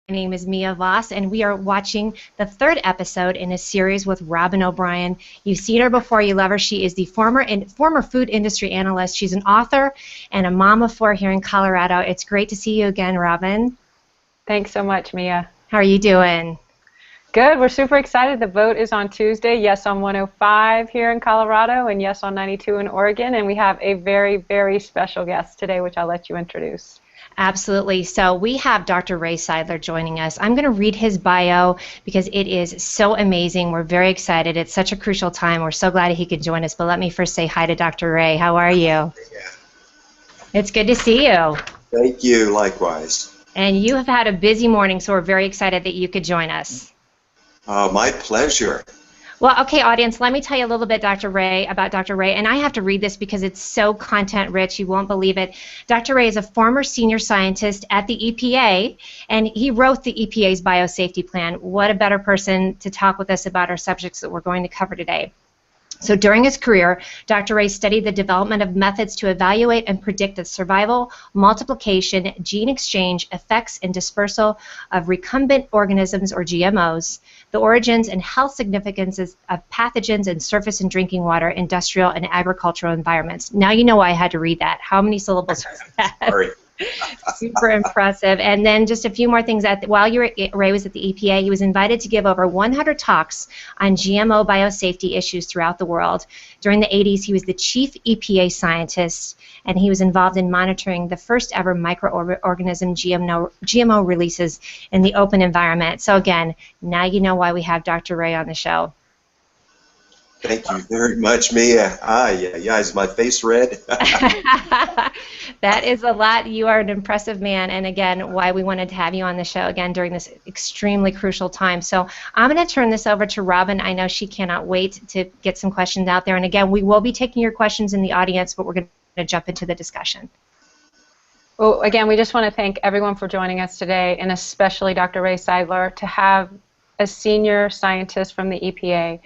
My name is Mia Voss, and we are watching the third episode in a series with Robyn O'Brien. You've seen her before. You love her. She is the former food industry analyst. She's an author and a mom of four here in Colorado. It's great to see you again, Robyn. Thanks so much, Mia. How are you doing? Good. We're super excited. The vote is on Tuesday. Yes on 105 here in Colorado, and yes on 92 in Oregon. And we have a very, very special guest today, which I'll let you introduce. Absolutely. So we have Dr. Ray Seidler joining us. I'm going to read his bio because it is so amazing. We're very excited. It's such a crucial time. We're so glad he could join us. But let me first say hi to Dr. Ray. How are you? Yeah. It's good to see you. Thank you. Likewise. And you have had a busy morning, so we're very excited that you could join us. My pleasure. Well, okay, audience, let me tell you a little bit, about Dr. Ray, and I have to read this because it's so content-rich, you won't believe it. Dr. Ray is a former senior scientist at the EPA, and he wrote the EPA's Biosafety Plan. What a better person to talk with us about our subjects that we're going to cover today. So during his career, Dr. Ray studied the development of methods to evaluate and predict the survival, multiplication, gene exchange, effects, and dispersal of recombinant organisms, or GMOs, the origins and health significances of pathogens in surface and drinking water, industrial, and agricultural environments. Now you know why I had to read that. How many syllables was that? Sorry. Super impressive. And then just a few more things. While Ray was at the EPA, he was invited to give over 100 talks on GMO biosafety issues throughout the world. During the 80s, he was the chief EPA scientist, and he was involved in monitoring the first ever microorganism GMO releases in the open environment. So again, now you know why we have Dr. Ray on the show. Thank you very much, Mia. Yeah, is my face red? That is a lot. You are an impressive man, and again, why we wanted to have you on the show again during this extremely crucial time. So I'm going to turn this over to Robyn. I know she cannot wait to get some questions out there, and again, we will be taking your questions in the audience, but we're going to jump into the discussion. Well, again, we just want to thank everyone for joining us today, and especially Dr. Ray Seidler, to have a senior scientist from the EPA,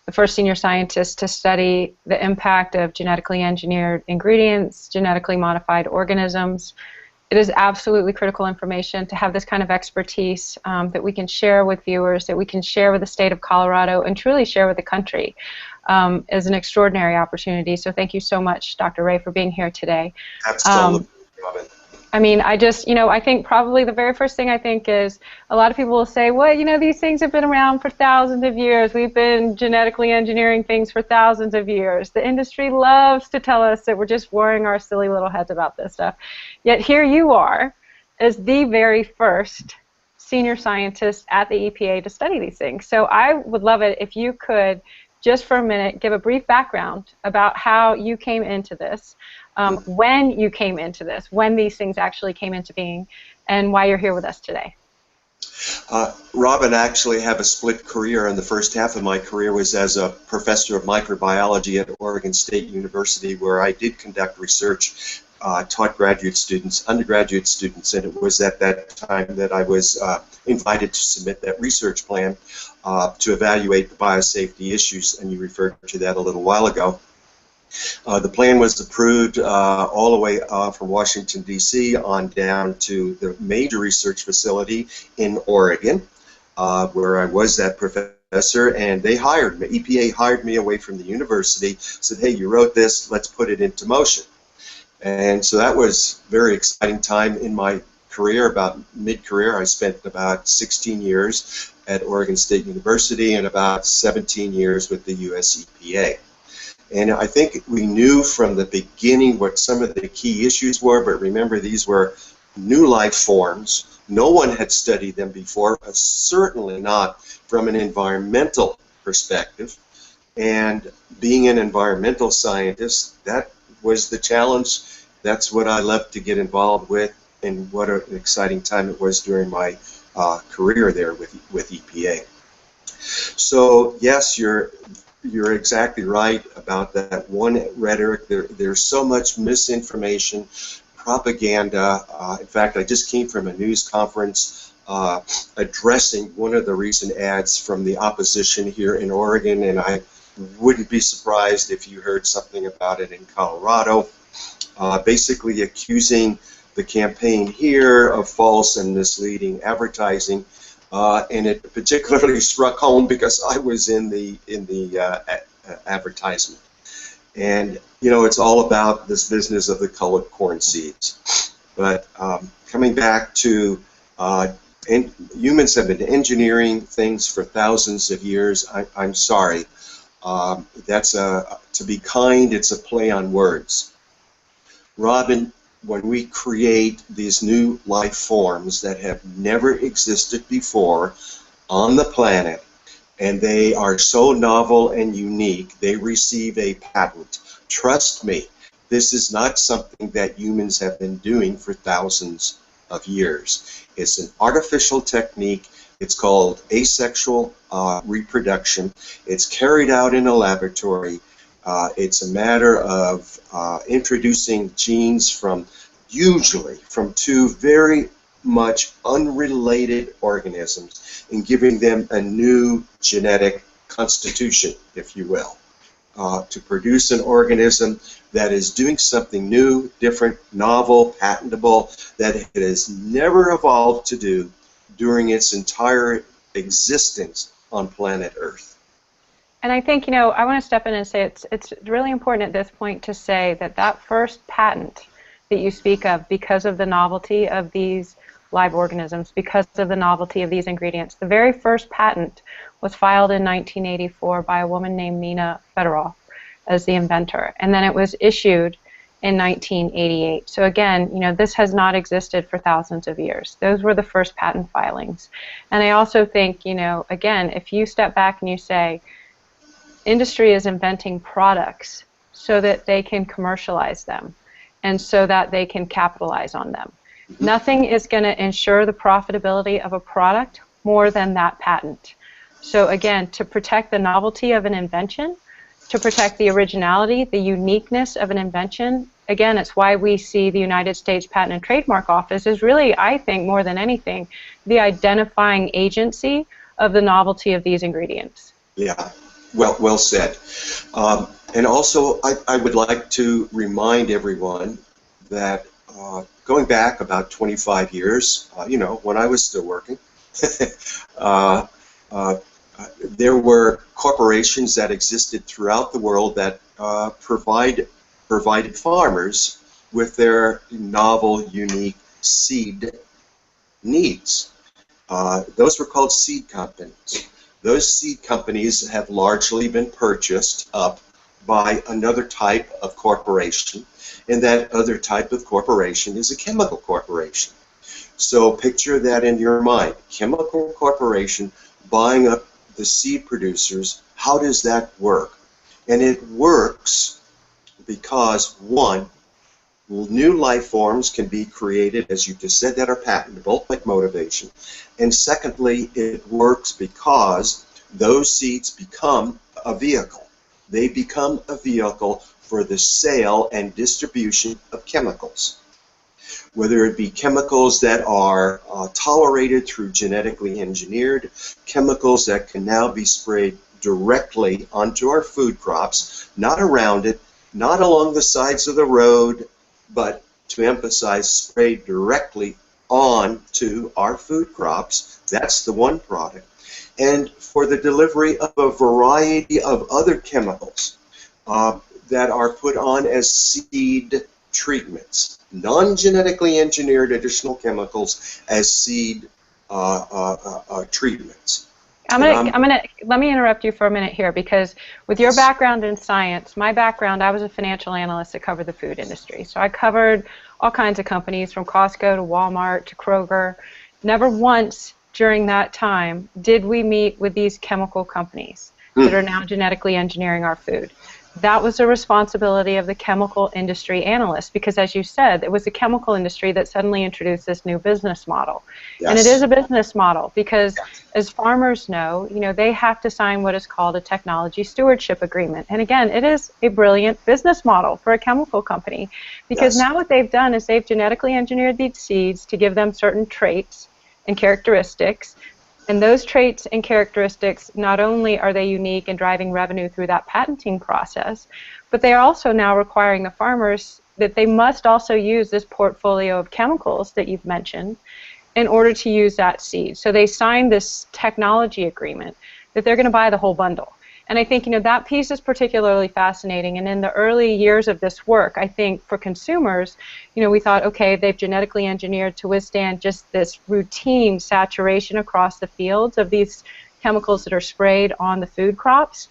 the first senior scientist to study the impact of genetically engineered ingredients, genetically modified organisms. It is absolutely critical information to have this kind of expertise that we can share with viewers, that we can share with the state of Colorado, and truly share with the country. Is an extraordinary opportunity. So thank you so much, Dr. Ray, for being here today. Absolutely, Robyn. I mean, I think probably the very first thing I think is a lot of people will say, well, these things have been around for thousands of years. We've been genetically engineering things for thousands of years. The industry loves to tell us that we're just worrying our silly little heads about this stuff. Yet here you are as the very first senior scientist at the EPA to study these things. So I would love it if you could, just for a minute, give a brief background about how you came into this. When you came into this, when these things actually came into being, and why you're here with us today. Robyn, actually have a split career, and the first half of my career was as a professor of microbiology at Oregon State University, where I did conduct research, taught graduate students, undergraduate students, and it was at that time that I was invited to submit that research plan to evaluate the biosafety issues, and you referred to that a little while ago. The plan was approved all the way from Washington, D.C. on down to the major research facility in Oregon, where I was that professor, and they hired me. EPA hired me away from the university, said, hey, you wrote this, let's put it into motion. And so that was a very exciting time in my career. About mid-career, I spent about 16 years at Oregon State University and about 17 years with the U.S. EPA. And I think we knew from the beginning what some of the key issues were, but remember, these were new life forms. No one had studied them before, but certainly not from an environmental perspective. And being an environmental scientist, that was the challenge. That's what I loved to get involved with, and what an exciting time it was during my career there with EPA. So yes, you're exactly right about that one rhetoric. There's so much misinformation, propaganda. In fact, I just came from a news conference addressing one of the recent ads from the opposition here in Oregon, and I wouldn't be surprised if you heard something about it in Colorado, basically accusing the campaign here of false and misleading advertising, and it particularly struck home because I was in the advertisement. And you know, it's all about this business of the colored corn seeds. But coming back to humans have been engineering things for thousands of years. I'm sorry. To be kind, it's a play on words. Robyn, when we create these new life forms that have never existed before on the planet, and they are so novel and unique, they receive a patent. Trust me, this is not something that humans have been doing for thousands of years. It's an artificial technique. It's called asexual reproduction. It's carried out in a laboratory. It's a matter of introducing genes usually from two very much unrelated organisms and giving them a new genetic constitution, if you will, to produce an organism that is doing something new, different, novel, patentable, that it has never evolved to do during its entire existence on planet Earth. And I think, you know, I want to step in and say it's really important at this point to say that that first patent that you speak of, because of the novelty of these live organisms, because of the novelty of these ingredients, the very first patent was filed in 1984 by a woman named Mia Voss as the inventor, and then it was issued in 1988. So again, you know, this has not existed for thousands of years. Those were the first patent filings. And I also think, you know, again, if you step back and you say, industry is inventing products so that they can commercialize them and so that they can capitalize on them. Nothing is going to ensure the profitability of a product more than that patent. So again, to protect the novelty of an invention, to protect the originality, the uniqueness of an invention, again, it's why we see the United States Patent and Trademark Office is really, I think, more than anything, the identifying agency of the novelty of these ingredients. Yeah, well said. And also, I would like to remind everyone that going back about 25 years, you know, when I was still working, there were corporations that existed throughout the world that provided farmers with their novel, unique seed needs. Those were called seed companies. Those seed companies have largely been purchased up by another type of corporation, and that other type of corporation is a chemical corporation. So picture that in your mind. Chemical corporation buying up the seed producers. How does that work? And it works because, one, new life forms can be created, as you just said, that are patentable, like motivation. And secondly, it works because those seeds become a vehicle. They become a vehicle for the sale and distribution of chemicals. Whether it be chemicals that are tolerated through genetically engineered, chemicals that can now be sprayed directly onto our food crops, not around it, not along the sides of the road, but to emphasize, sprayed directly onto our food crops. That's the one product. And for the delivery of a variety of other chemicals that are put on as seed treatments, non-genetically engineered additional chemicals as seed treatments. Let me interrupt you for a minute here, because with your background in science, my background, I was a financial analyst that covered the food industry. So I covered all kinds of companies from Costco to Walmart to Kroger. Never once during that time did we meet with these chemical companies that are now genetically engineering our food. That was the responsibility of the chemical industry analyst, because as you said, it was the chemical industry that suddenly introduced this new business model. Yes. And it is a business model because, as farmers know, you know, they have to sign what is called a technology stewardship agreement. And again, it is a brilliant business model for a chemical company, because now what they've done is they've genetically engineered these seeds to give them certain traits and characteristics. And those traits and characteristics, not only are they unique and driving revenue through that patenting process, but they are also now requiring the farmers that they must also use this portfolio of chemicals that you've mentioned in order to use that seed. So they signed this technology agreement that they're going to buy the whole bundle. And I think, that piece is particularly fascinating. And in the early years of this work, I think for consumers, we thought, okay, they've genetically engineered to withstand just this routine saturation across the fields of these chemicals that are sprayed on the food crops.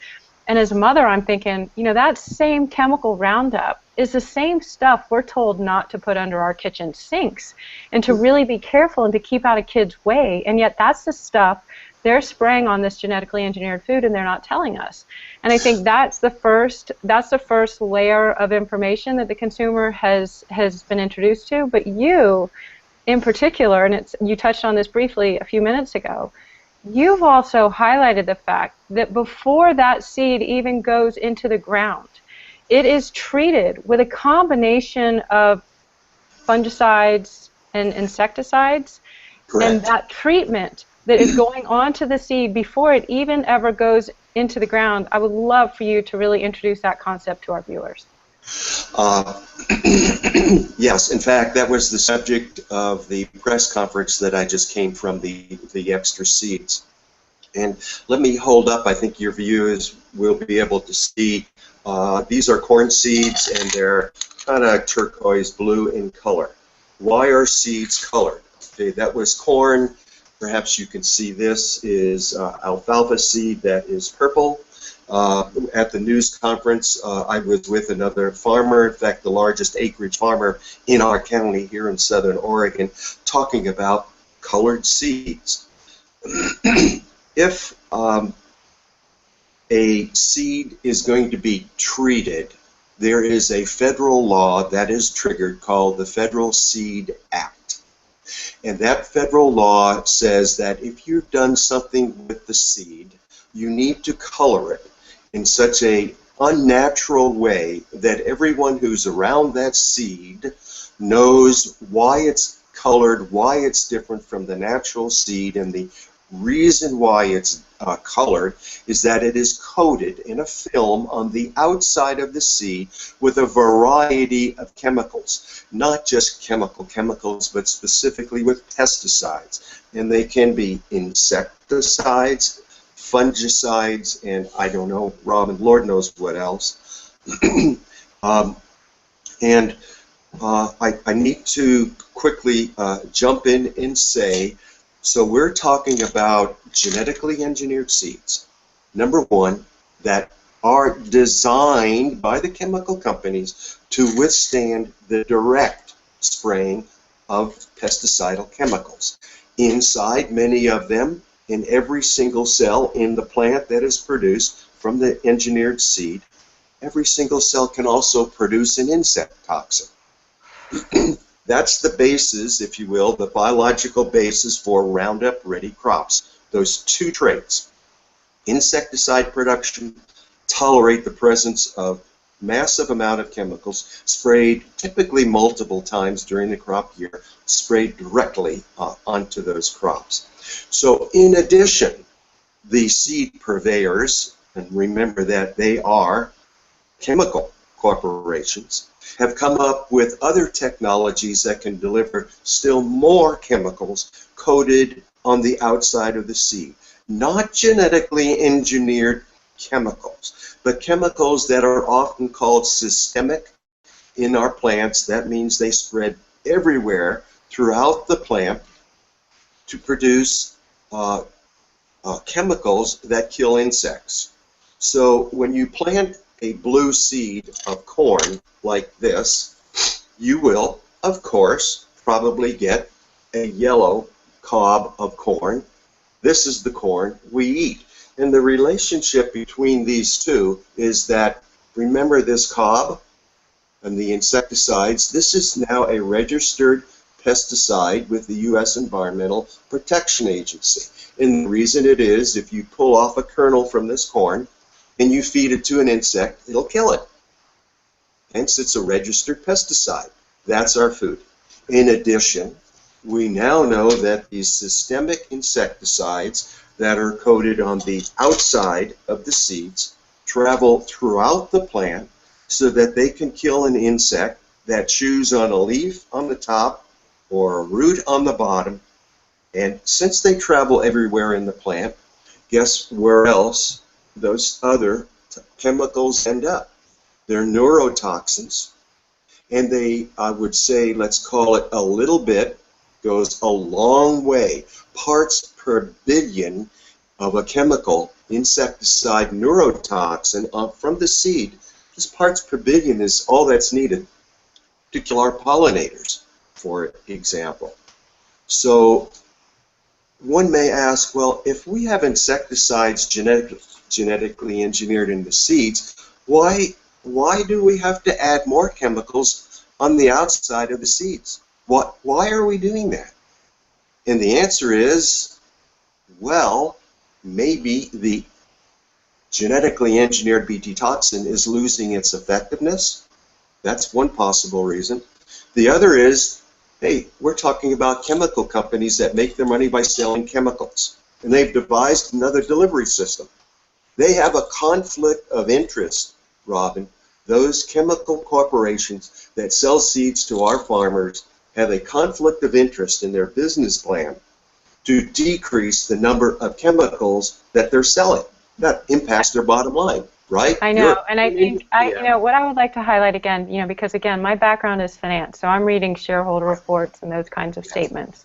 And as a mother, I'm thinking, that same chemical Roundup is the same stuff we're told not to put under our kitchen sinks and to really be careful and to keep out of kids' way. And yet that's the stuff they're spraying on this genetically engineered food, and they're not telling us. And I think that's the first layer of information that the consumer has been introduced to. But you, in particular, and you touched on this briefly a few minutes ago, you've also highlighted the fact that before that seed even goes into the ground, it is treated with a combination of fungicides and insecticides. Correct. And that treatment that is going on to the seed before it even ever goes into the ground, I would love for you to really introduce that concept to our viewers. Yes, in fact, that was the subject of the press conference that I just came from, the extra seeds. And let me hold up, I think your viewers will be able to see, these are corn seeds, and they're kind of turquoise blue in color. Why are seeds colored? Okay, that was corn. Perhaps you can see this is alfalfa seed that is purple. At the news conference, I was with another farmer, in fact, the largest acreage farmer in our county here in Southern Oregon, talking about colored seeds. If a seed is going to be treated, there is a federal law that is triggered called the Federal Seed Act. And that federal law says that if you've done something with the seed, you need to color it in such a unnatural way that everyone who's around that seed knows why it's colored, why it's different from the natural seed, and the reason why it's colored is that it is coated in a film on the outside of the seed with a variety of chemicals, not just chemicals, but specifically with pesticides. And they can be insecticides, fungicides, and I don't know, Robyn, Lord knows what else. I need to quickly jump in and say, so we're talking about genetically engineered seeds, number one, that are designed by the chemical companies to withstand the direct spraying of pesticidal chemicals. Inside, many of them, in every single cell in the plant that is produced from the engineered seed, every single cell can also produce an insect toxin. That's the basis, if you will, the biological basis for Roundup Ready crops. Those two traits, insecticide production, tolerate the presence of massive amount of chemicals sprayed typically multiple times during the crop year, sprayed directly onto those crops. So in addition, the seed purveyors, and remember that they are chemical corporations, have come up with other technologies that can deliver still more chemicals coated on the outside of the seed. Not genetically engineered chemicals, but chemicals that are often called systemic in our plants. That means they spread everywhere throughout the plant to produce chemicals that kill insects. So when you plant a blue seed of corn like this, you will, of course, probably get a yellow cob of corn. This is the corn we eat. And the relationship between these two is that, remember this cob and the insecticides, this is now a registered pesticide with the U.S. Environmental Protection Agency. And the reason it is, if you pull off a kernel from this corn and you feed it to an insect, it'll kill it. Hence, it's a registered pesticide. That's our food. In addition, we now know that these systemic insecticides that are coated on the outside of the seeds travel throughout the plant so that they can kill an insect that chews on a leaf on the top or a root on the bottom. And since they travel everywhere in the plant, guess where else those other chemicals end up? They're neurotoxins. And they, I would say, let's call it a little bit, goes a long way. Parts per billion of a chemical, insecticide, neurotoxin from the seed, just parts per billion is all that's needed to kill our pollinators, for example. So one may ask, well, if we have insecticides genetically engineered in the seeds, why do we have to add more chemicals on the outside of the seeds? Why are we doing that? And the answer is, well, maybe the genetically engineered Bt toxin is losing its effectiveness. That's one possible reason. The other is, hey, we're talking about chemical companies that make their money by selling chemicals, and they've devised another delivery system. They have a conflict of interest, Robyn. Those chemical corporations that sell seeds to our farmers have a conflict of interest in their business plan to decrease the number of chemicals that they're selling. That impacts their bottom line, right? I know, and I think, you know, what I would like to highlight again, you know, because again, my background is finance, so I'm reading shareholder reports and those kinds of statements.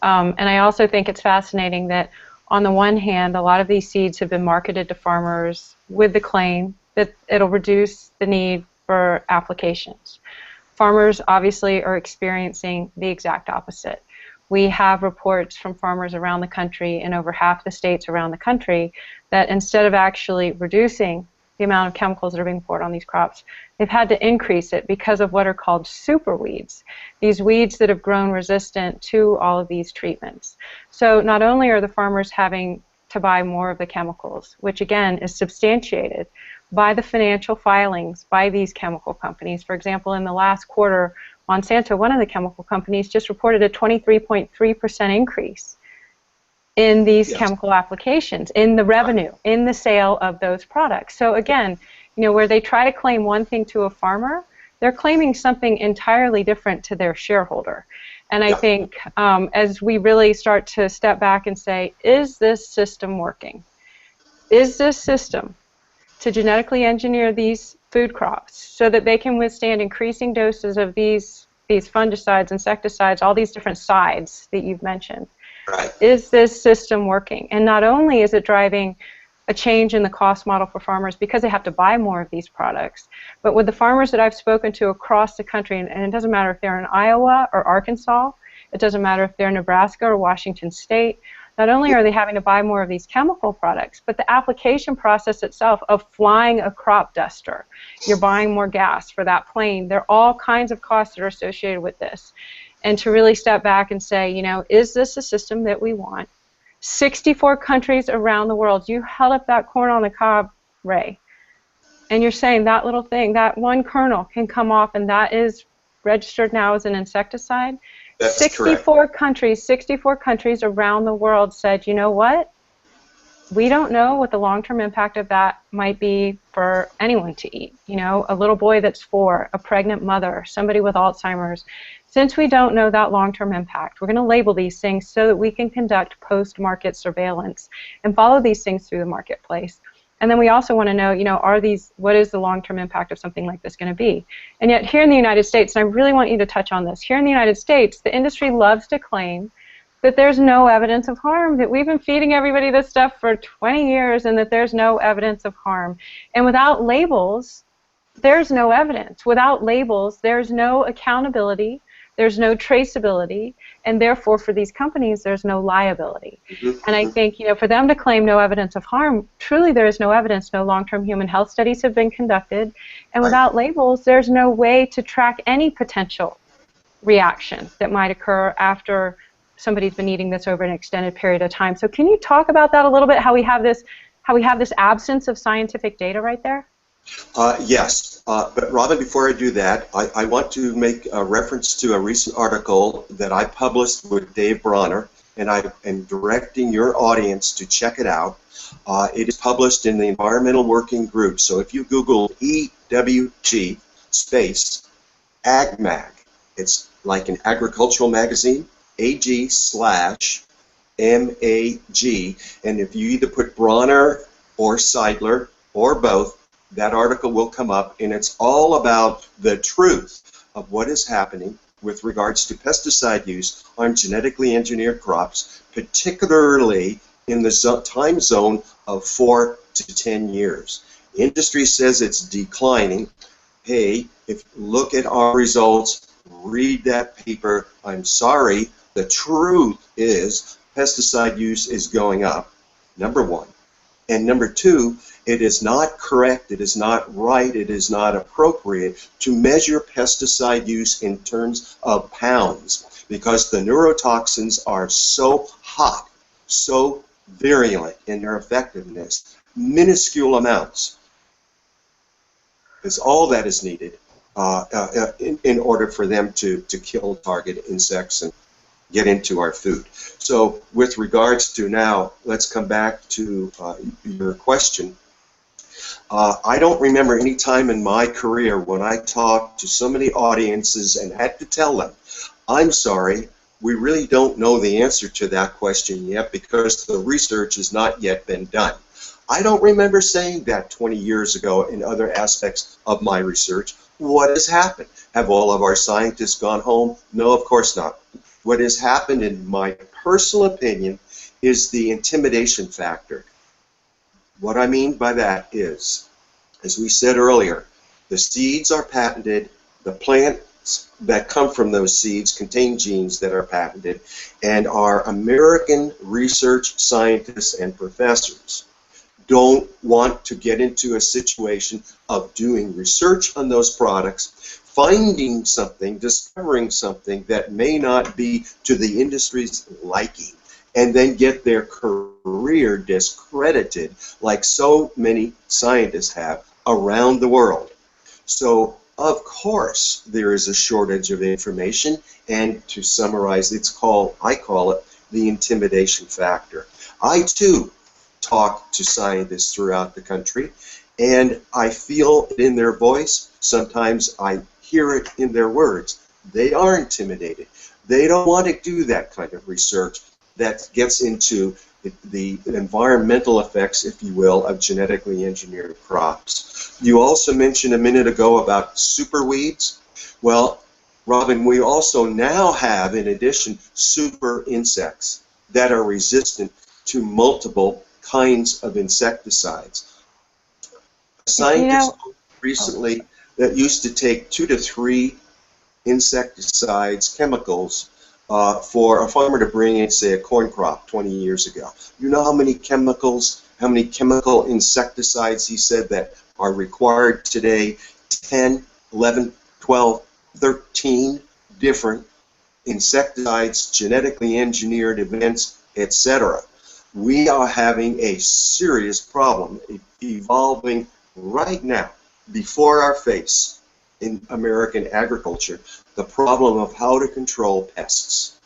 And I also think it's fascinating that on the one hand, a lot of these seeds have been marketed to farmers with the claim that it'll reduce the need for applications. Farmers obviously are experiencing the exact opposite. We have reports from farmers around the country in over half the states around the country that instead of actually reducing the amount of chemicals that are being poured on these crops, they've had to increase it because of what are called super weeds, these weeds that have grown resistant to all of these treatments. So not only are the farmers having to buy more of the chemicals, which again is substantiated by the financial filings by these chemical companies. For example, in the last quarter, Monsanto, one of the chemical companies, just reported a 23.3% increase in these chemical applications, in the revenue, in the sale of those products. So again, you know, where they try to claim one thing to a farmer, they're claiming something entirely different to their shareholder. And I think as we really start to step back and say, is this system working? Is this system to genetically engineer these food crops so that they can withstand increasing doses of these fungicides, insecticides, all these different sides that you've mentioned? Right. Is this system working? And not only is it driving a change in the cost model for farmers because they have to buy more of these products, but with the farmers that I've spoken to across the country, and it doesn't matter if they're in Iowa or Arkansas, it doesn't matter if they're in Nebraska or Washington State, not only are they having to buy more of these chemical products, but the application process itself of flying a crop duster, you're buying more gas for that plane. There are all kinds of costs that are associated with this. And to really step back and say, you know, is this a system that we want? 64 countries around the world. You held up that corn on the cob, Ray, and you're saying that little thing, that one kernel can come off, and that is registered now as an insecticide. That's 64 countries, 64 countries around the world said, you know what? We don't know what the long-term impact of that might be for anyone to eat. You know, a little boy that's 4, a pregnant mother, somebody with Alzheimer's. Since we don't know that long-term impact, we're going to label these things so that we can conduct post-market surveillance and follow these things through the marketplace. And then we also want to know, you know, what is the long-term impact of something like this going to be? And yet here in the United States, and I really want you to touch on this, here in the United States, the industry loves to claim that there's no evidence of harm, that we've been feeding everybody this stuff for 20 years and that there's no evidence of harm. And without labels, there's no evidence. Without labels, there's no accountability, there's no traceability, and therefore for these companies, there's no liability. And I think, you know, for them to claim no evidence of harm, truly there is no evidence. No long-term human health studies have been conducted. And without labels, there's no way to track any potential reaction that might occur after somebody's been eating this over an extended period of time. So can you talk about that a little bit, how we have this absence of scientific data right there? Yes, but Robyn, before I do that, I want to make a reference to a recent article that I published with Dave Bronner, and I am directing your audience to check it out. It is published in the Environmental Working Group, so if you Google EWG space AgMag. It's like an agricultural magazine, AG/MAG, and if you either put Bronner or Seidler or both, that article will come up, and it's all about the truth of what is happening with regards to pesticide use on genetically engineered crops, particularly in the time zone of 4 to 10 years. Industry says it's declining. Hey, if you look at our results, read that paper. I'm sorry, the truth is pesticide use is going up, number one. And number two, it is not correct, it is not right, it is not appropriate to measure pesticide use in terms of pounds, because the neurotoxins are so hot, so virulent in their effectiveness. Minuscule amounts is all that is needed in order for them to kill target insects and get into our food. So with regards to now, let's come back to your question. I don't remember any time in my career when I talked to so many audiences and had to tell them, I'm sorry, we really don't know the answer to that question yet because the research has not yet been done. I don't remember saying that 20 years ago in other aspects of my research. What has happened? Have all of our scientists gone home? No, of course not. What has happened, in my personal opinion, is the intimidation factor. What I mean by that is, as we said earlier, the seeds are patented, the plants that come from those seeds contain genes that are patented, and our American research scientists and professors don't want to get into a situation of doing research on those products, finding something, discovering something that may not be to the industry's liking, and then get their career discredited like so many scientists have around the world. So, of course, there is a shortage of information, and to summarize, I call it the intimidation factor. I, too, talk to scientists throughout the country, and I feel it in their voice. Sometimes I hear it in their words. They are intimidated. They don't want to do that kind of research that gets into the environmental effects, if you will, of genetically engineered crops. You also mentioned a minute ago about super weeds. Well, Robyn, we also now have, in addition, super insects that are resistant to multiple kinds of insecticides. A scientist recently that used to take 2 to 3 insecticides, chemicals, for a farmer to bring in, say, a corn crop 20 years ago. You know how many chemical insecticides he said that are required today? 10, 11, 12, 13 different insecticides, genetically engineered events, etc. We are having a serious problem evolving right now before our face in American agriculture, the problem of how to control pests.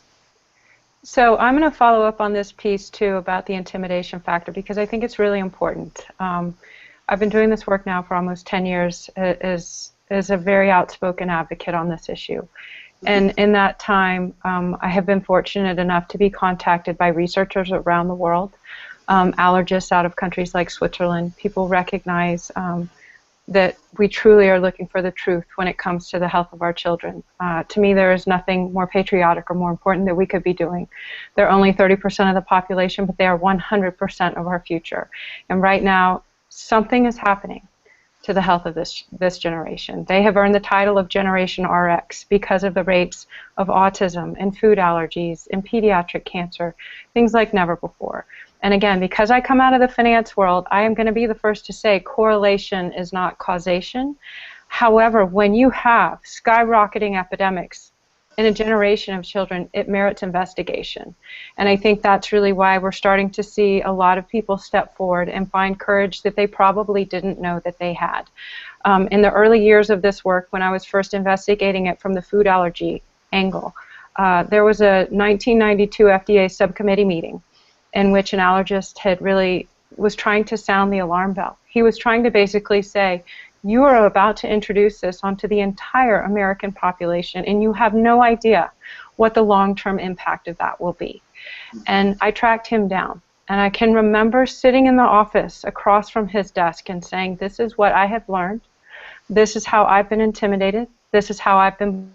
So I'm going to follow up on this piece too about the intimidation factor because I think it's really important. I've been doing this work now for almost 10 years as a very outspoken advocate on this issue. And in that time, I have been fortunate enough to be contacted by researchers around the world, allergists out of countries like Switzerland. People recognize that we truly are looking for the truth when it comes to the health of our children. To me, there is nothing more patriotic or more important that we could be doing. They're only 30% of the population, but they are 100% of our future. And right now, something is happening to the health of this generation. They have earned the title of Generation RX because of the rates of autism and food allergies and pediatric cancer, things like never before. And again, because I come out of the finance world, I am going to be the first to say correlation is not causation. However, when you have skyrocketing epidemics in a generation of children, it merits investigation. And I think that's really why we're starting to see a lot of people step forward and find courage that they probably didn't know that they had. In the early years of this work, when I was first investigating it from the food allergy angle, there was a 1992 FDA subcommittee meeting in which an allergist had really was trying to sound the alarm bell. He was trying to basically say, You are about to introduce this onto the entire American population, and you have no idea what the long-term impact of that will be. And I tracked him down. And I can remember sitting in the office across from his desk and saying, this is what I have learned. This is how I've been intimidated. This is how I've been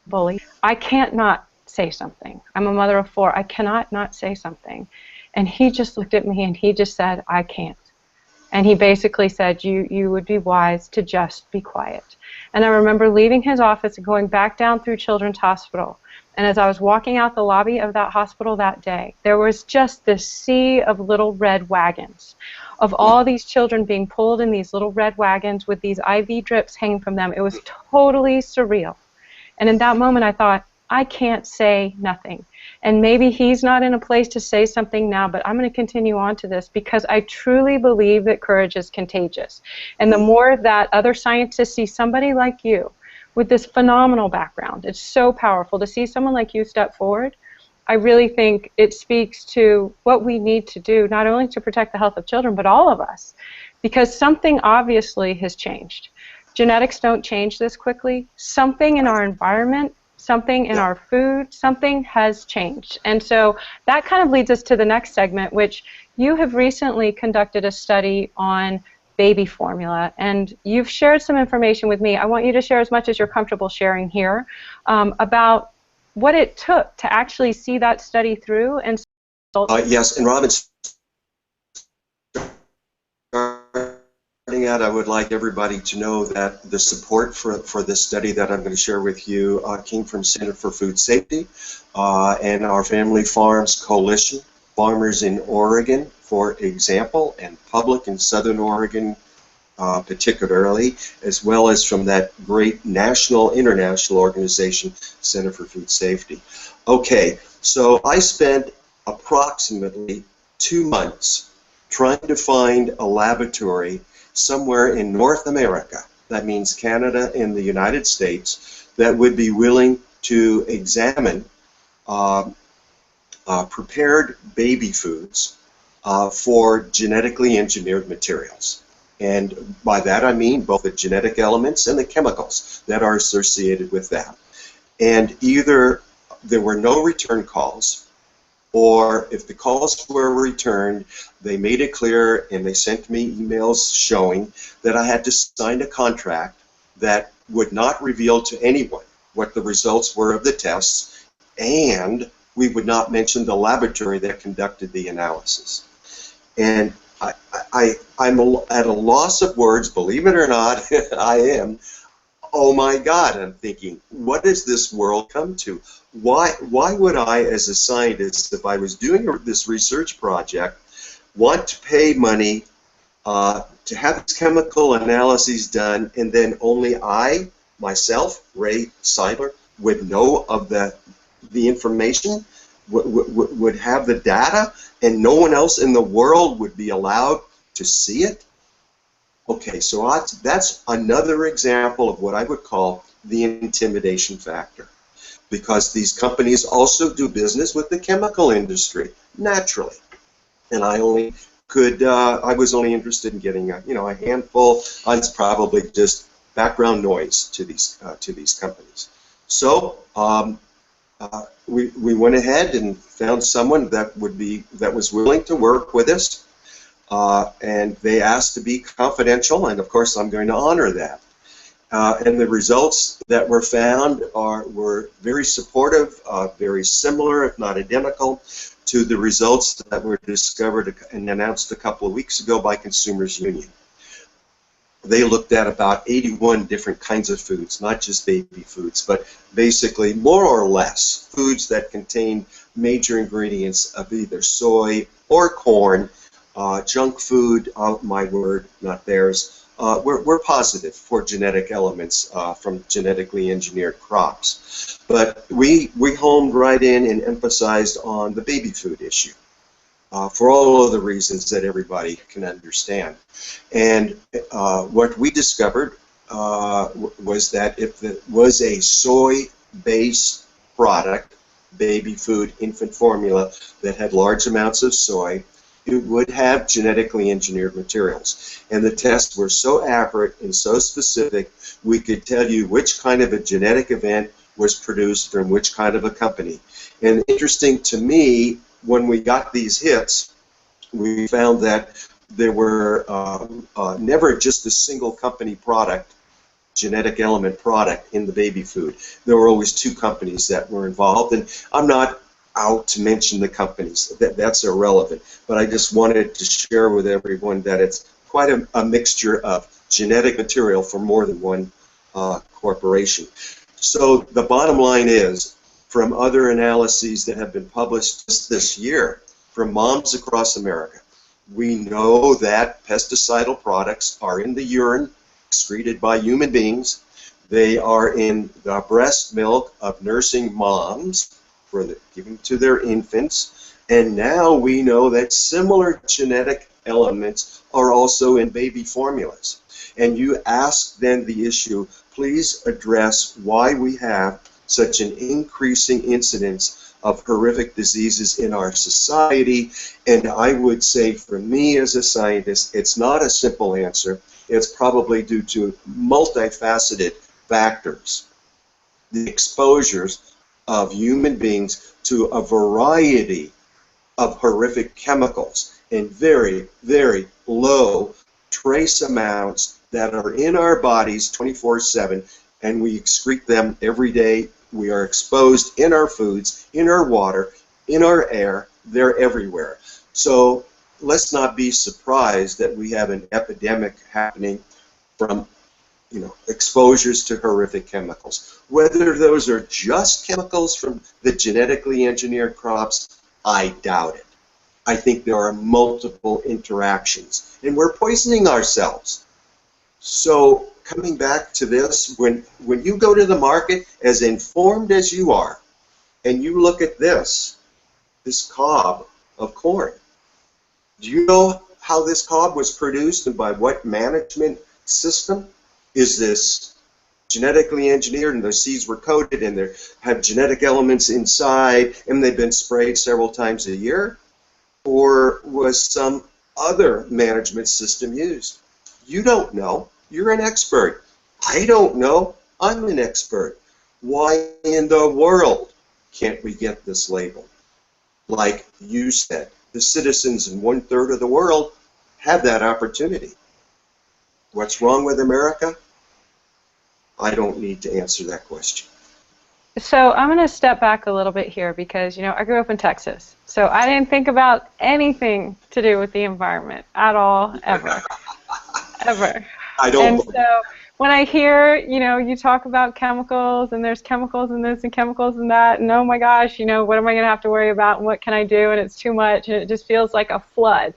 bullied. I can't not say something. I'm a mother of 4. I cannot not say something. And he just looked at me and he just said, I can't. And he basically said, you would be wise to just be quiet. And I remember leaving his office and going back down through Children's Hospital. And as I was walking out the lobby of that hospital that day, there was just this sea of little red wagons of all these children being pulled in these little red wagons with these IV drips hanging from them. It was totally surreal. And in that moment I thought, I can't say nothing. And maybe he's not in a place to say something now, but I'm going to continue on to this because I truly believe that courage is contagious. And the more that other scientists see somebody like you with this phenomenal background, it's so powerful to see someone like you step forward. I really think it speaks to what we need to do, not only to protect the health of children, but all of us, because something obviously has changed. Genetics don't change this quickly. Something in our environment, something in our food, something has changed. And so that kind of leads us to the next segment, which you have recently conducted a study on baby formula, and you've shared some information with me. I want you to share as much as you're comfortable sharing here about what it took to actually see that study through. And yes, and Robyn, starting out, I would like everybody to know that the support for this study that I'm going to share with you came from Center for Food Safety and our Family Farms Coalition, Farmers in Oregon, for example, and Public in Southern Oregon particularly, as well as from that great national, international organization, Center for Food Safety. Okay, so I spent approximately 2 months trying to find a laboratory somewhere in North America, that means Canada and the United States, that would be willing to examine prepared baby foods for genetically engineered materials. And by that I mean both the genetic elements and the chemicals that are associated with that. And either there were no return calls, or if the calls were returned, they made it clear and they sent me emails showing that I had to sign a contract that would not reveal to anyone what the results were of the tests, and we would not mention the laboratory that conducted the analysis. And I'm at a loss of words, believe it or not, I am. Oh my God, I'm thinking, what does this world come to? Why would I, as a scientist, if I was doing this research project, want to pay money to have this chemical analyses done, and then only I, myself, Ray Seidler, would know of the information, would have the data, and no one else in the world would be allowed to see it? Okay, so that's another example of what I would call the intimidation factor, because these companies also do business with the chemical industry, naturally. And I was only interested in getting a handful. It's probably just background noise to these companies. So we went ahead and found someone that was willing to work with us. And they asked to be confidential, and of course I'm going to honor that. And the results that were found were very supportive, very similar, if not identical, to the results that were discovered and announced a couple of weeks ago by Consumers Union. They looked at about 81 different kinds of foods, not just baby foods, but basically more or less foods that contain major ingredients of either soy or corn. Junk food, my word, not theirs, we're positive for genetic elements from genetically engineered crops. But we homed right in and emphasized on the baby food issue for all of the reasons that everybody can understand. And what we discovered was that if it was a soy-based product, baby food, infant formula, that had large amounts of soy, it would have genetically engineered materials. And the tests were so accurate and so specific, we could tell you which kind of a genetic event was produced from which kind of a company. And interesting to me, when we got these hits, we found that there were never just a single company product, genetic element product in the baby food. There were always two companies that were involved, and I'm not out to mention the companies. That's irrelevant, but I just wanted to share with everyone that it's quite a mixture of genetic material for more than one corporation. So the bottom line is, from other analyses that have been published just this year from moms across America, we know that pesticidal products are in the urine excreted by human beings. They are in the breast milk of nursing moms for giving to their infants. And now we know that similar genetic elements are also in baby formulas. And you ask then the issue, please address why we have such an increasing incidence of horrific diseases in our society. And I would say, for me as a scientist, it's not a simple answer. It's probably due to multifaceted factors. The exposures of human beings to a variety of horrific chemicals in very, very low trace amounts that are in our bodies 24/7, and we excrete them every day. We are exposed in our foods, in our water, in our air. They're everywhere. So let's not be surprised that we have an epidemic happening from exposures to horrific chemicals. Whether those are just chemicals from the genetically engineered crops, I doubt it. I think there are multiple interactions, and we're poisoning ourselves. So coming back to this, when you go to the market as informed as you are, and you look at this cob of corn, do you know how this cob was produced and by what management system? Is this genetically engineered and the seeds were coated and they have genetic elements inside and they've been sprayed several times a year? Or was some other management system used? You don't know. You're an expert. I don't know. I'm an expert. Why in the world can't we get this label? Like you said, the citizens in 1/3 of the world have that opportunity. What's wrong with America? I don't need to answer that question. So I'm going to step back a little bit here because, I grew up in Texas. So I didn't think about anything to do with the environment at all, ever. Ever. I don't. And so when I hear, you talk about chemicals and there's chemicals in this and chemicals in that, and oh my gosh, what am I going to have to worry about and what can I do, and it's too much, and it just feels like a flood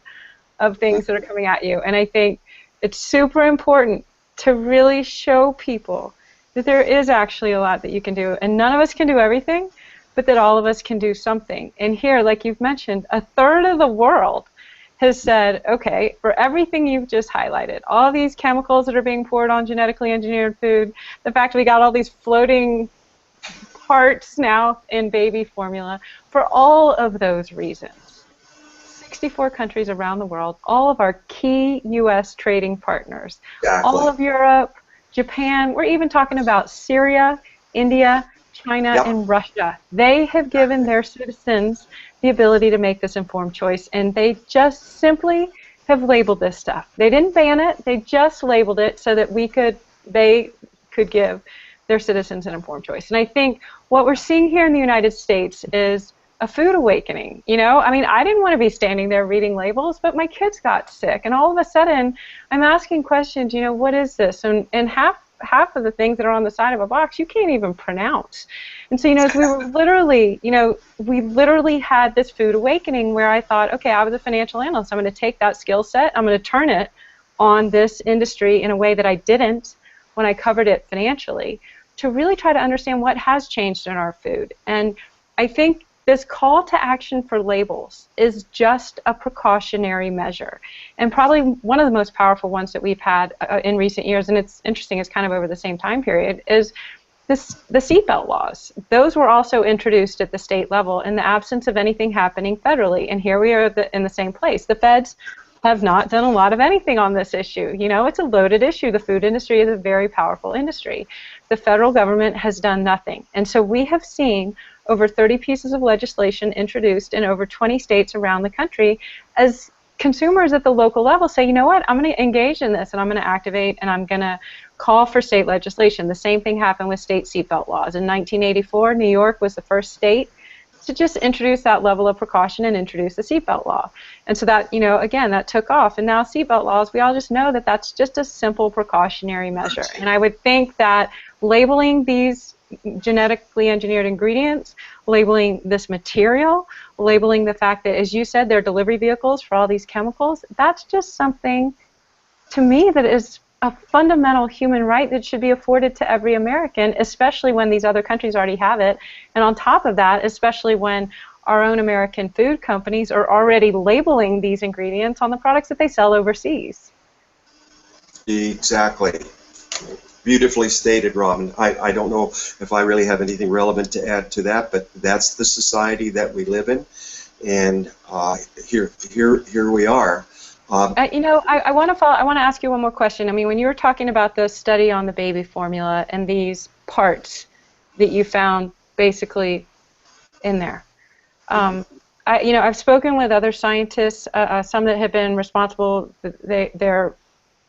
of things that are coming at you. And I think it's super important to really show people that there is actually a lot that you can do, and none of us can do everything, but that all of us can do something. And here, like you've mentioned, 1/3 of the world has said, okay, for everything you've just highlighted, all these chemicals that are being poured on genetically engineered food, the fact we got all these floating parts now in baby formula, for all of those reasons, 64 countries around the world, all of our key U.S. trading partners, Exactly. all of Europe, Japan, we're even talking about Syria, India, China, Yep. and Russia. They have given their citizens the ability to make this informed choice, and they just simply have labeled this stuff. They didn't ban it, they just labeled it so that they could give their citizens an informed choice. And I think what we're seeing here in the United States is a food awakening. I didn't want to be standing there reading labels, but my kids got sick, and all of a sudden I'm asking questions, what is this? And half of the things that are on the side of a box you can't even pronounce. And so, as we were literally, we literally had this food awakening where I thought, okay, I was a financial analyst. I'm going to take that skill set, I'm going to turn it on this industry in a way that I didn't when I covered it financially, to really try to understand what has changed in our food. And I think this call to action for labels is just a precautionary measure, and probably one of the most powerful ones that we've had in recent years, and it's interesting, it's kind of over the same time period, is the seatbelt laws, those were also introduced at the state level in the absence of anything happening federally. And here we are in the same place. The feds have not done a lot of anything on this issue. You know, it's a loaded issue. The food industry is a very powerful industry. The federal government has done nothing. And so we have seen over 30 pieces of legislation introduced in over 20 states around the country as consumers at the local level say, you know what, I'm going to engage in this and I'm going to activate and I'm going to call for state legislation. The same thing happened with state seatbelt laws. In 1984, New York was the first state to just introduce that level of precaution and introduce the seatbelt law. And so that, you know, again, that took off. And now seatbelt laws, we all just know that that's just a simple precautionary measure. And I would think that labeling these genetically engineered ingredients, labeling this material, labeling the fact that, as you said, they're delivery vehicles for all these chemicals, that's just something, to me, that is a fundamental human right that should be afforded to every American, especially when these other countries already have it. And on top of that, especially when our own American food companies are already labeling these ingredients on the products that they sell overseas. Exactly. Beautifully stated, Robyn. I don't know if I really have anything relevant to add to that, but that's the society that we live in, and here we are. You know, I want to ask you one more question. I mean, when you were talking about the study on the baby formula and these parts that you found basically in there, you know, I've spoken with other scientists, some that have been responsible.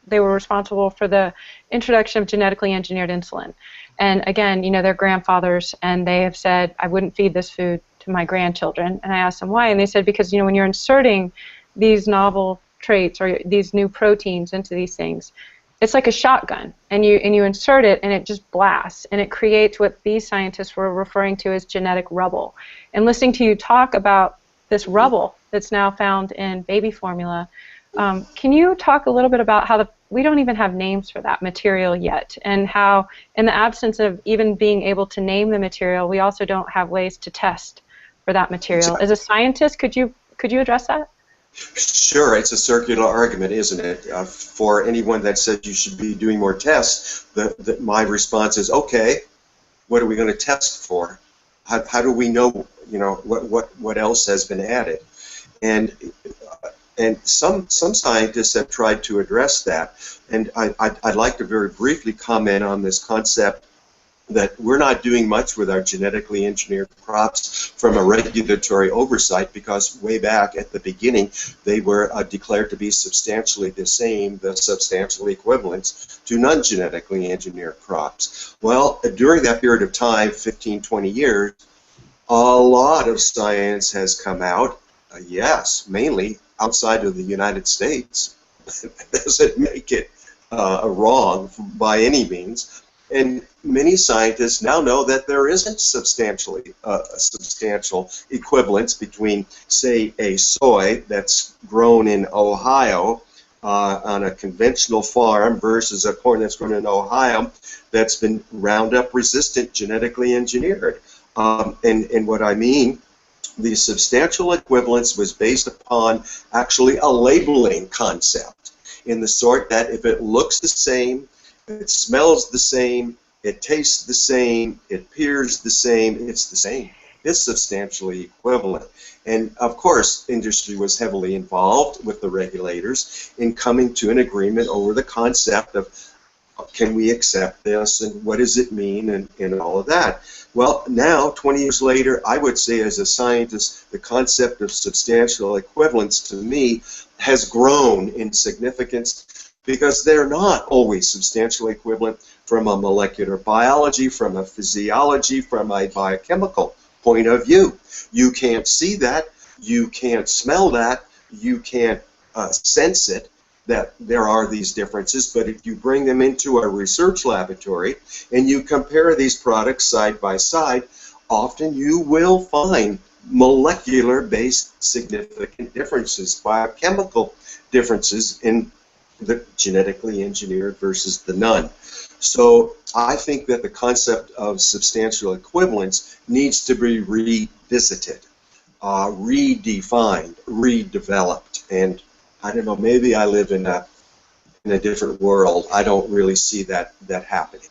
They were responsible for the introduction of genetically engineered insulin. And again, you know, they're grandfathers, and they have said, I wouldn't feed this food to my grandchildren. And I asked them why, and they said, because, you know, when you're inserting these novel traits or these new proteins into these things, it's like a shotgun, and you insert it and it just blasts, and it creates what these scientists were referring to as genetic rubble. And listening to you talk about this rubble that's now found in baby formula, can you talk a little bit about how we don't even have names for that material yet, and how, in the absence of even being able to name the material, we also don't have ways to test for that material? As a scientist, could you address that? Sure, it's a circular argument, isn't it? For anyone that says you should be doing more tests, my response is, okay, what are we going to test for? How do we know, you know, what else has been added? And some scientists have tried to address that, and I'd like to very briefly comment on this concept that we're not doing much with our genetically engineered crops from a regulatory oversight, because way back at the beginning they were declared to be substantially the same, the substantial equivalents to non-genetically engineered crops. Well, during that period of time, 15, 20 years, a lot of science has come out, yes, mainly outside of the United States. That doesn't make it wrong by any means. And many scientists now know that there isn't substantial equivalence between, say, a soy that's grown in Ohio on a conventional farm versus a corn that's grown in Ohio that's been Roundup resistant, genetically engineered. And what I mean, the substantial equivalence was based upon actually a labeling concept, in the sort that if it looks the same, it smells the same, it tastes the same, it appears the same, it's the same. It's substantially equivalent. And of course, industry was heavily involved with the regulators in coming to an agreement over the concept of, can we accept this, and what does it mean, and all of that. Well, now, 20 years later, I would say as a scientist, the concept of substantial equivalence to me has grown in significance, because they're not always substantially equivalent from a molecular biology, from a physiology, from a biochemical point of view. You can't see that, you can't smell that, you can't sense it, that there are these differences, but if you bring them into a research laboratory and you compare these products side by side, often you will find molecular-based significant differences, biochemical differences in the genetically engineered versus the none. So I think that the concept of substantial equivalence needs to be revisited, redefined, redeveloped, and I don't know, maybe I live in a different world. I don't really see that happening.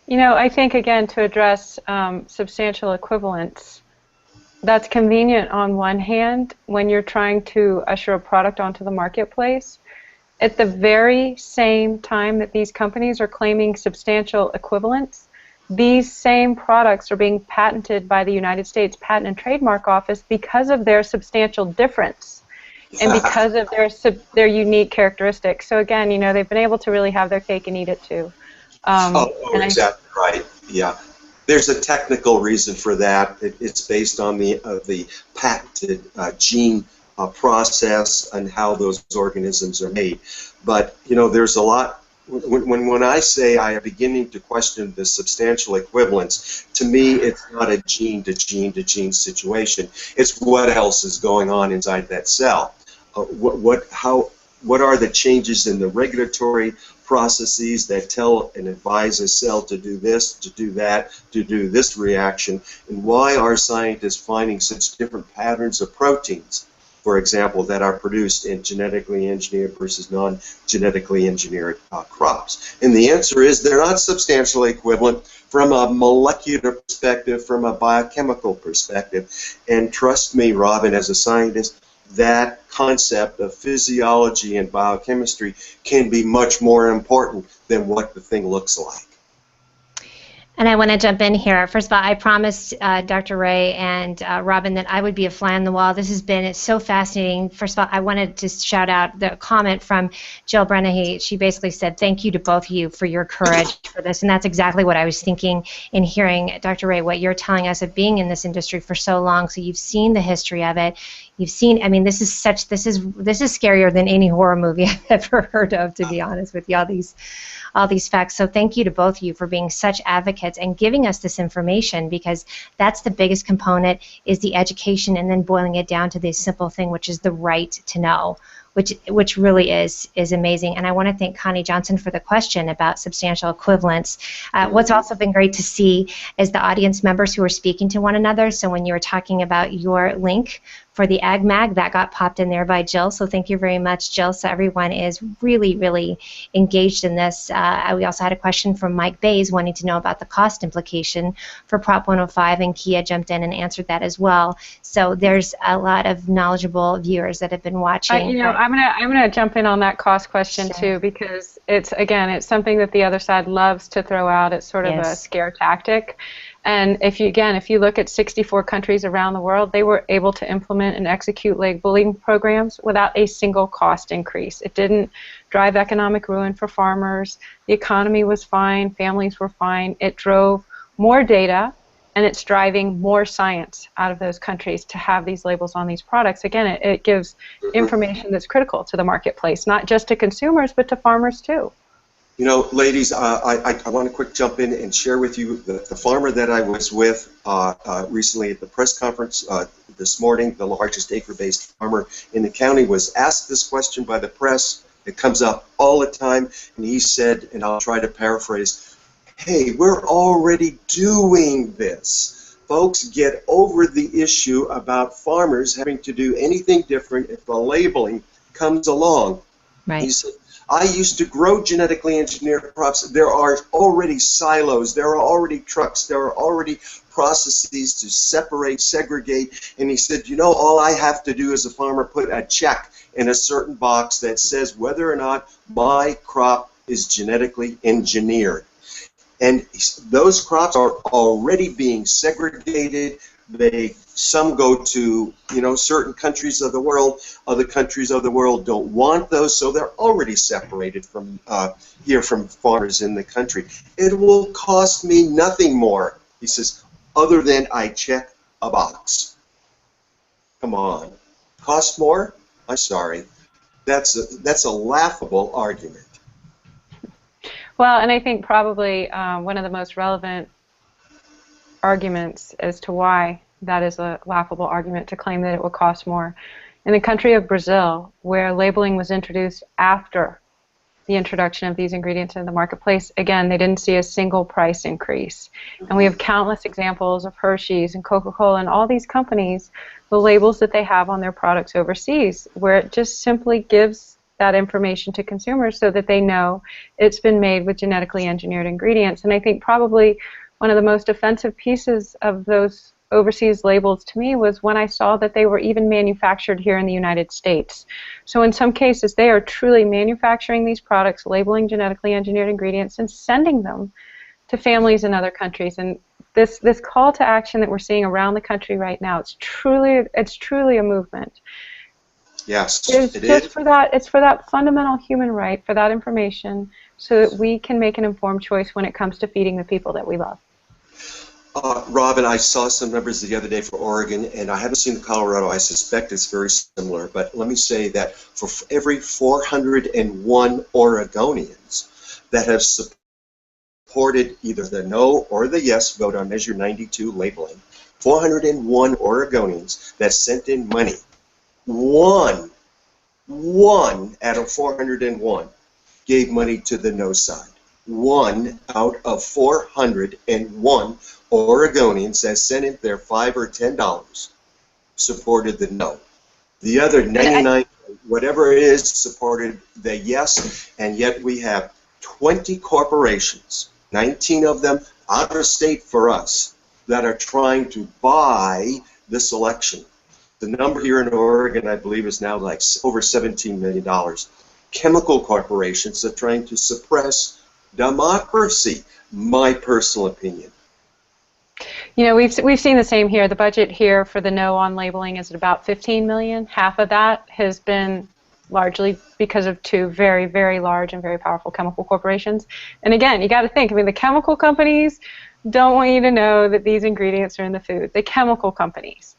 You know, I think, again, to address substantial equivalence, that's convenient on one hand when you're trying to usher a product onto the marketplace. At the very same time that these companies are claiming substantial equivalence, these same products are being patented by the United States Patent and Trademark Office because of their substantial difference and because of their unique characteristics. So again, you know, they've been able to really have their cake and eat it too. Exactly right. Yeah. There's a technical reason for that. It's based on the patented gene process and how those organisms are made. But, you know, there's a lot. When I say I am beginning to question the substantial equivalence, to me it's not a gene to gene to gene situation. It's what else is going on inside that cell. What are the changes in the regulatory processes that tell and advise a cell to do this, to do that, to do this reaction, and why are scientists finding such different patterns of proteins, for example, that are produced in genetically engineered versus non-genetically engineered crops? And the answer is they're not substantially equivalent from a molecular perspective, from a biochemical perspective. And trust me, Robyn, as a scientist, that concept of physiology and biochemistry can be much more important than what the thing looks like. And I want to jump in here. First of all, I promised Dr. Ray and Robyn that I would be a fly on the wall. This has been so fascinating. First of all, I wanted to shout out the comment from Jill Brennan. She basically said, thank you to both of you for your courage for this. And that's exactly what I was thinking in hearing, Dr. Ray, what you're telling us of being in this industry for so long. So you've seen the history of it. You've seen, I mean, this is scarier than any horror movie I've ever heard of, to be honest with you, all these facts. So thank you to both of you for being such advocates and giving us this information, because that's the biggest component, is the education, and then boiling it down to this simple thing, which is the right to know, which really is amazing. And I want to thank Connie Johnson for the question about substantial equivalence. What's also been great to see is the audience members who are speaking to one another. So when you were talking about your link for the Ag Mag, that got popped in there by Jill. So thank you very much, Jill. So everyone is really, really engaged in this. We also had a question from Mike Bays wanting to know about the cost implication for Prop 105, and Kia jumped in and answered that as well. So there's a lot of knowledgeable viewers that have been watching. You know, I'm gonna jump in on that cost question too, because it's something that the other side loves to throw out. It's sort of a scare tactic. And if you look at 64 countries around the world, they were able to implement and execute labeling programs without a single cost increase. It didn't drive economic ruin for farmers. The economy was fine. Families were fine. It drove more data, and it's driving more science out of those countries to have these labels on these products. Again, it gives information that's critical to the marketplace, not just to consumers, but to farmers too. You know, ladies, I want to quick jump in and share with you the farmer that I was with recently at the press conference this morning, the largest acre-based farmer in the county, was asked this question by the press. It comes up all the time, and he said, and I'll try to paraphrase, hey, we're already doing this. Folks, get over the issue about farmers having to do anything different if the labeling comes along. Right. He said, I used to grow genetically engineered crops. There are already silos, there are already trucks, there are already processes to separate, segregate, and he said, you know, all I have to do as a farmer, put a check in a certain box that says whether or not my crop is genetically engineered. And those crops are already being segregated. Some go to, you know, certain countries of the world. Other countries of the world don't want those, so they're already separated from here from farmers in the country. It will cost me nothing more, he says, other than I check a box. Come on, cost more? I'm sorry. That's a laughable argument. Well, and I think probably one of the most relevant arguments as to why that is a laughable argument to claim that it will cost more. In the country of Brazil, where labeling was introduced after the introduction of these ingredients in the marketplace, again, they didn't see a single price increase. And we have countless examples of Hershey's and Coca-Cola and all these companies, the labels that they have on their products overseas, where it just simply gives that information to consumers so that they know it's been made with genetically engineered ingredients. And I think probably one of the most offensive pieces of those overseas labels to me was when I saw that they were even manufactured here in the United States. So in some cases, they are truly manufacturing these products, labeling genetically engineered ingredients, and sending them to families in other countries. And this call to action that we're seeing around the country right now, it's truly a movement. Yes, It's it just is. for that, it's for that fundamental human right, for that information, so that we can make an informed choice when it comes to feeding the people that we love. Robyn, I saw some numbers the other day for Oregon, and I haven't seen the Colorado. I suspect it's very similar, but let me say that for every 401 Oregonians that have supported either the no or the yes vote on Measure 92 labeling, 401 Oregonians that sent in money, one out of 401 gave money to the no side. 1 out of 401 Oregonians that sent in their $5 or $10 supported the no. The other 99, whatever it is, supported the yes, and yet we have 20 corporations, 19 of them out of state for us, that are trying to buy this election. The number here in Oregon, I believe, is now like over $17 million. Chemical corporations are trying to suppress democracy, my personal opinion. You know, we've seen the same here. The budget here for the no on labeling is at about $15 million. Half of that has been largely because of two very, very large and very powerful chemical corporations. And again, you got to think, I mean, the chemical companies don't want you to know that these ingredients are in the food. The chemical companies.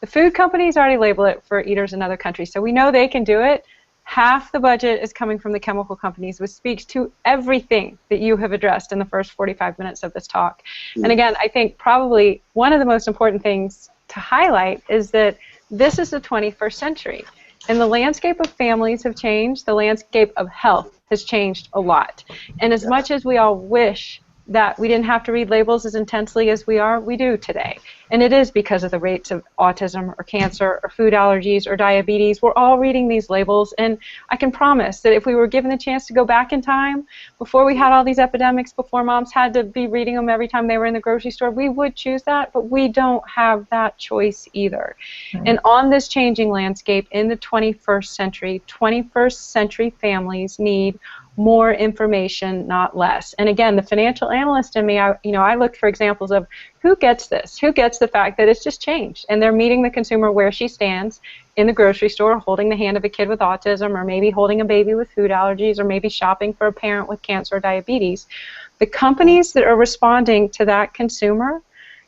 The food companies already label it for eaters in other countries, so we know they can do it. Half the budget is coming from the chemical companies, which speaks to everything that you have addressed in the first 45 minutes of this talk. And again, I think probably one of the most important things to highlight is that this is the 21st century. And the landscape of families have changed. The landscape of health has changed a lot. And as much as we all wish that we didn't have to read labels as intensely as we do today. And it is because of the rates of autism or cancer or food allergies or diabetes. We're all reading these labels, and I can promise that if we were given the chance to go back in time, before we had all these epidemics, before moms had to be reading them every time they were in the grocery store, we would choose that, but we don't have that choice either. And on this changing landscape in the 21st century families need more information, not less. And again, the financial analyst in me, I looked for examples of who gets this, who gets the fact that it's just changed, and they're meeting the consumer where she stands in the grocery store, holding the hand of a kid with autism, or maybe holding a baby with food allergies, or maybe shopping for a parent with cancer or diabetes. The companies that are responding to that consumer,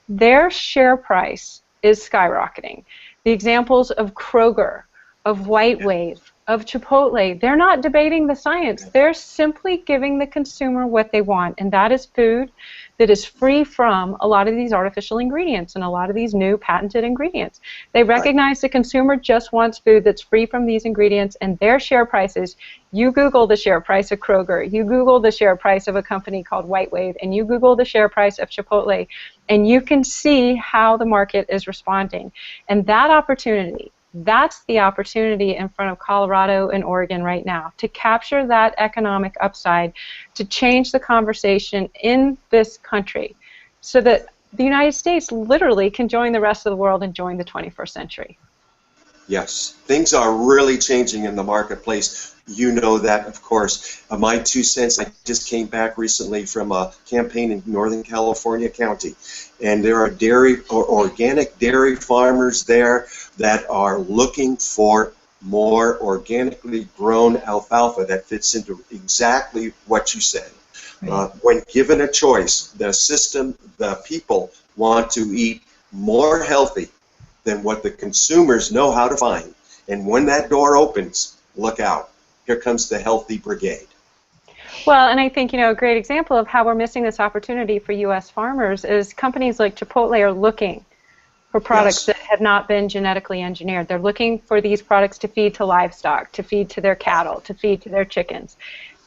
their share price is skyrocketing. The examples of Kroger, of White Wave, of Chipotle, they're not debating the science. They're simply giving the consumer what they want, and that is food that is free from a lot of these artificial ingredients and a lot of these new patented ingredients. They recognize the consumer just wants food that's free from these ingredients, and their share prices, you Google the share price of Kroger, you Google the share price of a company called White Wave, and you Google the share price of Chipotle, and you can see how the market is responding. And that opportunity, that's the opportunity in front of Colorado and Oregon right now, to capture that economic upside, to change the conversation in this country so that the United States literally can join the rest of the world and join the 21st century. Yes, things are really changing in the marketplace. You know that, of course. My 2 cents, I just came back recently from a campaign in Northern California County, and there are organic dairy farmers there that are looking for more organically grown alfalfa that fits into exactly what you said. When given a choice, the system, the people want to eat more healthy than what the consumers know how to find. And when that door opens, look out. Here comes the healthy brigade. Well, and I think, a great example of how we're missing this opportunity for U.S. farmers is companies like Chipotle are looking for products that have not been genetically engineered. They're looking for these products to feed to livestock, to feed to their cattle, to feed to their chickens.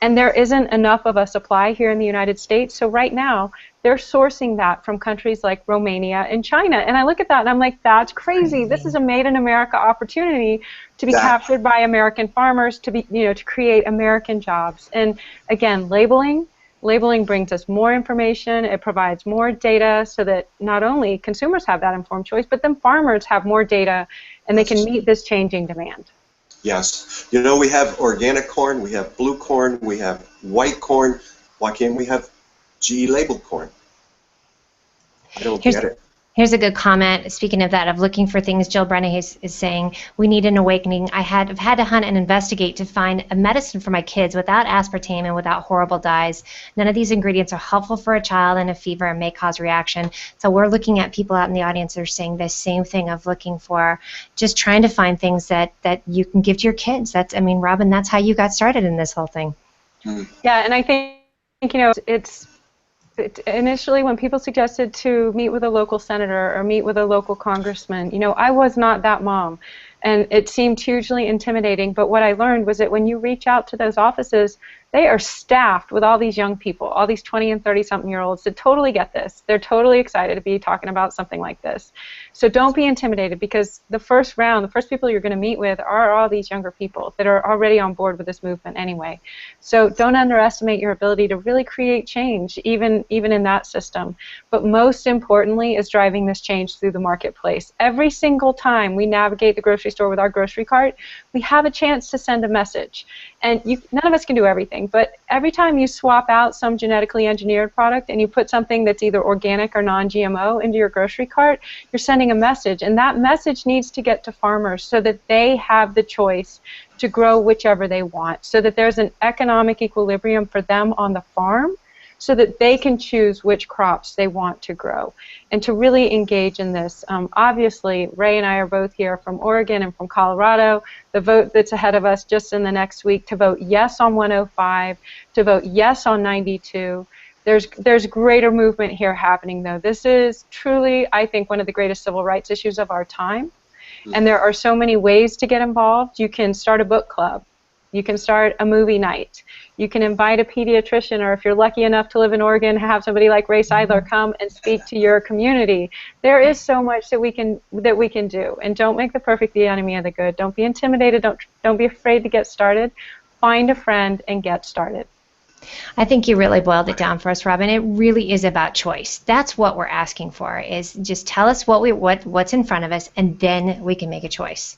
And there isn't enough of a supply here in the United States. So right now, they're sourcing that from countries like Romania and China. And I look at that and I'm like, that's crazy. This is a made in America opportunity to be captured by American farmers, to be, to create American jobs. And again, labeling brings us more information. It provides more data so that not only consumers have that informed choice, but then farmers have more data and they can meet this changing demand. Yes. You know, we have organic corn, we have blue corn, we have white corn. Why can't we have GE-labeled corn? I don't get it. Here's a good comment. Speaking of that, of looking for things, Jill Brennan is saying, we need an awakening. I've had to hunt and investigate to find a medicine for my kids without aspartame and without horrible dyes. None of these ingredients are helpful for a child in a fever and may cause reaction. So we're looking at people out in the audience that are saying the same thing of looking for, just trying to find things that you can give to your kids. I mean, Robyn, that's how you got started in this whole thing. Yeah, and I think initially, when people suggested to meet with a local senator or meet with a local congressman, I was not that mom. And it seemed hugely intimidating. But what I learned was that when you reach out to those offices, they are staffed with all these young people, all these 20 and 30-something-year-olds that totally get this. They're totally excited to be talking about something like this. So don't be intimidated, because the first people you're going to meet with are all these younger people that are already on board with this movement anyway. So don't underestimate your ability to really create change, even in that system. But most importantly is driving this change through the marketplace. Every single time we navigate the grocery store with our grocery cart, we have a chance to send a message. And none of us can do everything, but every time you swap out some genetically engineered product and you put something that's either organic or non-GMO into your grocery cart, you're sending a message, and that message needs to get to farmers so that they have the choice to grow whichever they want, so that there's an economic equilibrium for them on the farm, so that they can choose which crops they want to grow, and to really engage in this. Obviously, Ray and I are both here from Oregon and from Colorado. The vote that's ahead of us just in the next week to vote yes on 105, to vote yes on 92. There's greater movement here happening, though. This is truly, I think, one of the greatest civil rights issues of our time. And there are so many ways to get involved. You can start a book club. You can start a movie night. You can invite a pediatrician, or if you're lucky enough to live in Oregon, have somebody like Ray Seidler come and speak to your community. There is so much that we can do. And don't make the perfect the enemy of the good. Don't be intimidated. Don't be afraid to get started. Find a friend and get started. I think you really boiled it down for us, Robyn. It really is about choice. That's what we're asking for, is just tell us what's in front of us, and then we can make a choice.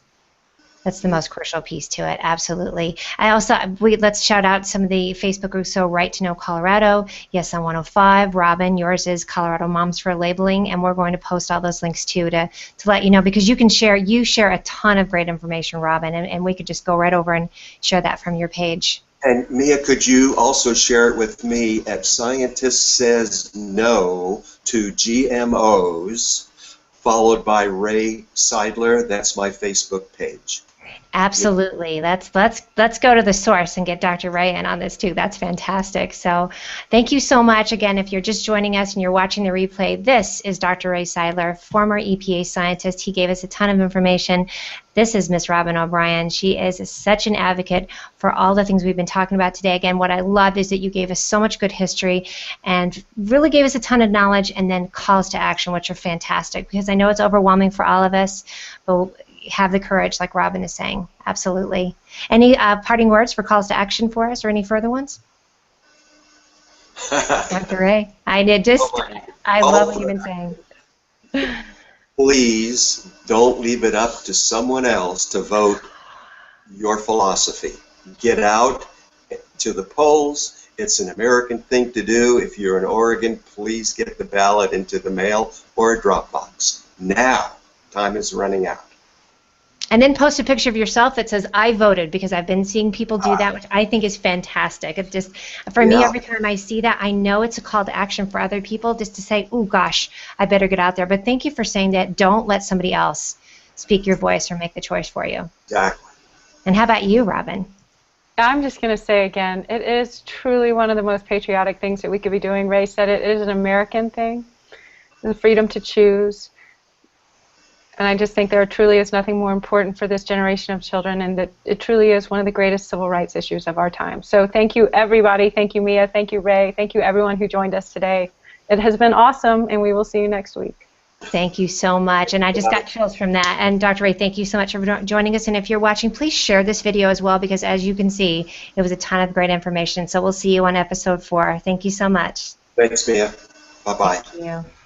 That's the most crucial piece to it, absolutely. Let's shout out some of the Facebook groups. So Right to Know Colorado, Yes on 105, Robyn, yours is Colorado Moms for Labeling, and we're going to post all those links too to let you know, because you share a ton of great information, Robyn, and we could just go right over and share that from your page. And Mia, could you also share it with me at Scientist Says No to GMOs, followed by Ray Seidler? That's my Facebook page. Absolutely. Let's go to the source and get Dr. Ray in on this too. That's fantastic. So thank you so much. Again, if you're just joining us and you're watching the replay, this is Dr. Ray Seidler, former EPA scientist. He gave us a ton of information. This is Miss Robyn O'Brien. She is such an advocate for all the things we've been talking about today. Again, what I loved is that you gave us so much good history and really gave us a ton of knowledge, and then calls to action, which are fantastic, because I know it's overwhelming for all of us, but have the courage, like Robyn is saying. Absolutely. Any parting words for calls to action for us, or any further ones? Dr. Ray, I love what you've been saying. Please don't leave it up to someone else to vote your philosophy. Get out to the polls. It's an American thing to do. If you're in Oregon, please get the ballot into the mail or a drop box. Now, time is running out. And then post a picture of yourself that says, I voted, because I've been seeing people do that, which I think is fantastic. It just, for me, every time I see that, I know it's a call to action for other people, just to say, oh gosh, I better get out there. But thank you for saying that. Don't let somebody else speak your voice or make the choice for you. Exactly. And how about you, Robyn? I'm just going to say again, it is truly one of the most patriotic things that we could be doing. Ray said it is an American thing, the freedom to choose. And I just think there truly is nothing more important for this generation of children, and that it truly is one of the greatest civil rights issues of our time. So thank you, everybody. Thank you, Mia. Thank you, Ray. Thank you, everyone who joined us today. It has been awesome, and we will see you next week. Thank you so much, and I just got chills from that. And Dr. Ray, thank you so much for joining us, and if you're watching, please share this video as well, because as you can see, it was a ton of great information. So we'll see you on episode 4. Thank you so much. Thanks, Mia. Bye-bye. Thank you.